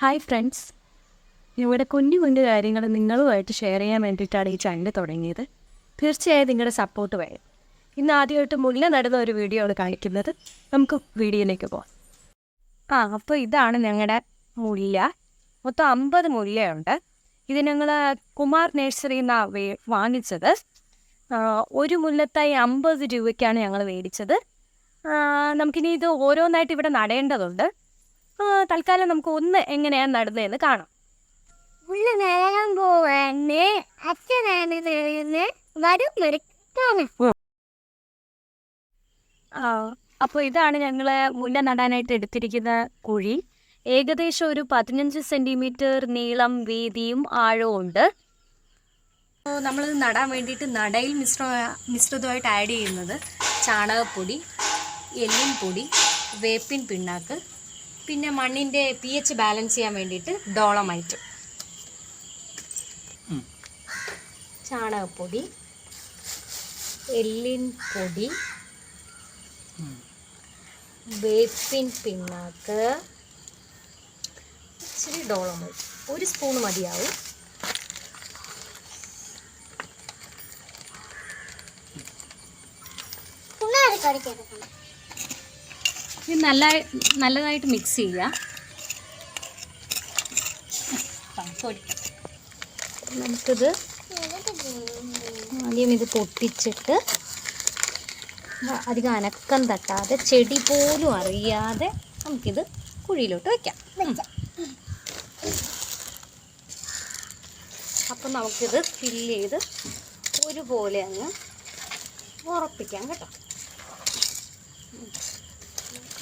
Hi friends, ഇവിടെ കുഞ്ഞു കുഞ്ഞു കാര്യങ്ങൾ നിങ്ങളുമായിട്ട് ഷെയർ ചെയ്യാൻ വേണ്ടിയിട്ടാണ് ഈ ചാനൽ തുടങ്ങിയത്. തീർച്ചയായും നിങ്ങളുടെ സപ്പോർട്ട് വേണം. ഇന്ന് ആദ്യമായിട്ട് മുല്ല നടുന്ന ഒരു വീഡിയോ ആണ് കാണിക്കുന്നത്. നമുക്ക് വീഡിയോയിലേക്ക് പോകാം. അപ്പോൾ ഇതാണ് ഞങ്ങളുടെ മുല്ല. മൊത്തം 50 മുല്ലയുണ്ട്. ഇത് ഞങ്ങൾ കുമാർ നഴ്സറിയിൽ നിന്നാണ് വാങ്ങിച്ചത്. ഒരു മുല്ലത്തൈ 50 രൂപയ്ക്കാണ് ഞങ്ങൾ മേടിച്ചത്. നമുക്കിനി ഇത് ഓരോന്നായിട്ട് ഇവിടെ നടേണ്ടതുണ്ട്. തൽക്കാലം നമുക്ക് ഒന്ന് എങ്ങനെയാണ് നടുന്നതെന്ന് കാണാം. മുല്ല നടാൻ പോവാണ്. അച്ഛനാണ് അപ്പോൾ ഇതാണ് ഞങ്ങൾ മുല്ല നടാനായിട്ട് എടുത്തിരിക്കുന്ന കുഴി. ഏകദേശം ഒരു 15 സെൻറ്റിമീറ്റർ നീളം, വീതിയും ആഴവും ഉണ്ട്. നമ്മളിത് നടാൻ വേണ്ടിയിട്ട് നടയിൽ മിശ്രിതമായിട്ട് ആഡ് ചെയ്യുന്നത് ചാണകപ്പൊടി, എല്ലിൻ പൊടി, വേപ്പിൻ പിണ്ണാക്ക്, പിന്നെ മണ്ണിൻ്റെ pH ബാലൻസ് ചെയ്യാൻ വേണ്ടിയിട്ട് ഡോളമൈറ്റ്. ചാണകപ്പൊടി, എല്ലിൻ പൊടി, വേപ്പിൻ പിണ്ണാക്ക്, ഇച്ചിരി ഡോളമൈറ്റ്, 1 സ്പൂൺ മതിയാവും. ഇത് നല്ലതായിട്ട് മിക്സ് ചെയ്യുക. നമുക്കിത് ആദ്യം ഇത് പൊട്ടിച്ചിട്ട് അധികം അനക്കം തട്ടാതെ, ചെടി പോലും അറിയാതെ നമുക്കിത് കുഴിയിലോട്ട് വയ്ക്കാം. അപ്പം നമുക്കിത് ഫില്ല് ചെയ്ത് ഒരുപോലെ അങ്ങ് ഉറപ്പിക്കാം കേട്ടോ.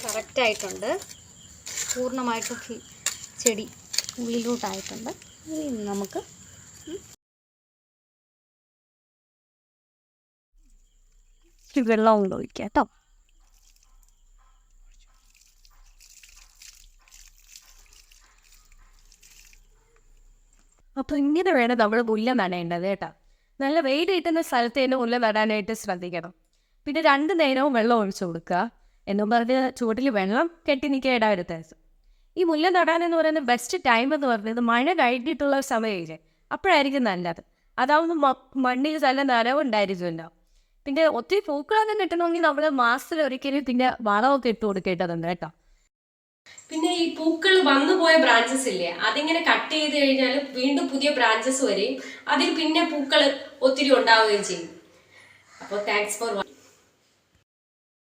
കറക്റ്റായിട്ടുണ്ട്. പൂർണ്ണമായിട്ടും ചെടി ഉള്ളിലോട്ടായിട്ടുണ്ട്. ഇനി നമുക്ക് വെള്ളം ഒഴിക്കാം കേട്ടോ. അപ്പോൾ ഇങ്ങനെ വേണം നമ്മൾ മുല്ല നടേണ്ടത് കേട്ടോ. നല്ല വെയിൽ കിട്ടുന്ന സ്ഥലത്ത് തന്നെ മുല്ല നടാനായിട്ട് ശ്രദ്ധിക്കണം. പിന്നെ 2 നേരവും വെള്ളം ഒഴിച്ചു കൊടുക്കുക. എന്നും പറഞ്ഞ് ചുവട്ടിൽ വെള്ളം കെട്ടി നിൽക്കുക ഇടവരുത്തരുത്. ഈ മുല്ല നടാനെന്ന് പറയുന്ന ബെസ്റ്റ് ടൈം എന്ന് പറയുന്നത് മഴ കഴിഞ്ഞിട്ടുള്ള സമയമില്ലേ, അപ്പോഴായിരിക്കും നല്ലത്. അതാവുമ്പോൾ മണ്ണിൽ നല്ല നനവുണ്ടായിരിക്കുമല്ലോ. പിന്നെ ഒത്തിരി പൂക്കളൊക്കെ കിട്ടണമെങ്കിൽ നമ്മൾ മാസത്തിലൊരിക്കലും പിന്നെ വളമൊക്കെ ഇട്ട് കൊടുക്കേണ്ടതുണ്ട് കേട്ടോ. പിന്നെ ഈ പൂക്കൾ വന്നു പോയ ബ്രാഞ്ചസ് ഇല്ലേ, അതിങ്ങനെ കട്ട് ചെയ്ത് കഴിഞ്ഞാൽ വീണ്ടും പുതിയ ബ്രാഞ്ചസ് വരെയും അതിൽ പിന്നെ പൂക്കൾ ഒത്തിരി ഉണ്ടാവുകയും ചെയ്യും. അപ്പോൾ താങ്ക്സ് ഫോർ